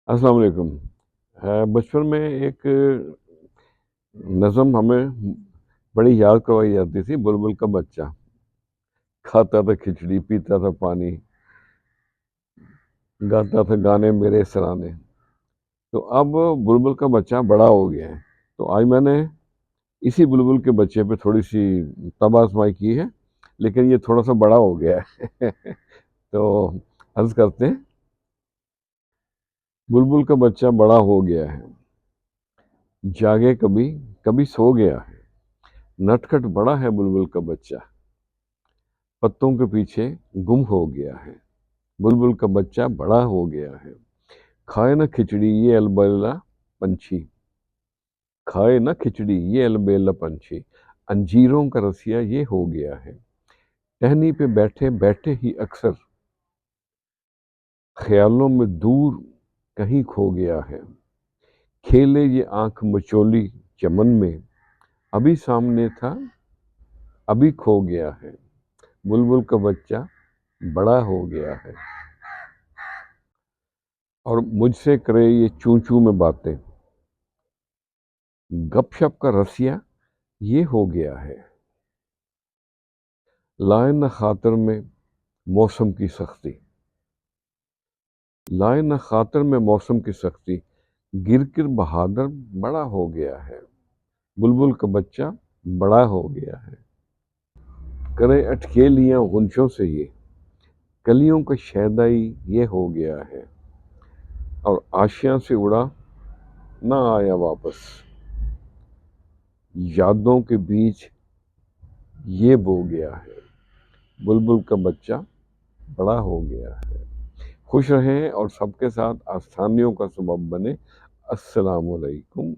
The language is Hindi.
अस्सलाम वालेकुम। बचपन में एक नज़म हमें बड़ी याद करवाई जाती थी, बुलबुल का बच्चा। खाता था खिचड़ी, पीता था पानी, गाता था गाने मेरे सराने। तो अब बुलबुल का बच्चा बड़ा हो गया है। तो आज मैंने इसी बुलबुल के बच्चे पे थोड़ी-सी तबासमाई की है, लेकिन ये थोड़ा-सा बड़ा हो गया है। तो अर्ज़ करते हैं, बुलबुल का बच्चा बड़ा हो गया है, जागे कभी, कभी सो गया है। नटखट बड़ा है बुलबुल का बच्चा, पत्तों के पीछे गुम हो गया है। बुलबुल का बच्चा बड़ा हो गया है। खाए ना खिचड़ी ये अलबेला पंछी, खाए ना खिचड़ी ये अलबेला पंछी, अंजीरों का रसिया ये हो गया है। टहनी पे बैठे बैठे ही अक्सर ख्यालों में दूर कहीं खो गया है। खेले ये आंख मचोली चमन में, अभी सामने था अभी खो गया है। बुलबुल का बच्चा बड़ा हो गया है। और मुझसे करे ये चूं चूं में बातें, गपशप का रसिया ये हो गया है। लाए न खातर में मौसम की सख्ती, लाए न खातर में मौसम की सख्ती, गिर गिर बहादुर बड़ा हो गया है। बुलबुल का बच्चा बड़ा हो गया है। करे अटकेलियां गुंशों से ये, कलियों का शहदाई ये हो गया है। और आशियां से उड़ा ना आया वापस, यादों के बीच ये बो गया है। बुलबुल का बच्चा बड़ा हो गया है। खुश रहें और सबके साथ आसानियों का सबब बने। अस्सलाम वालेकुम।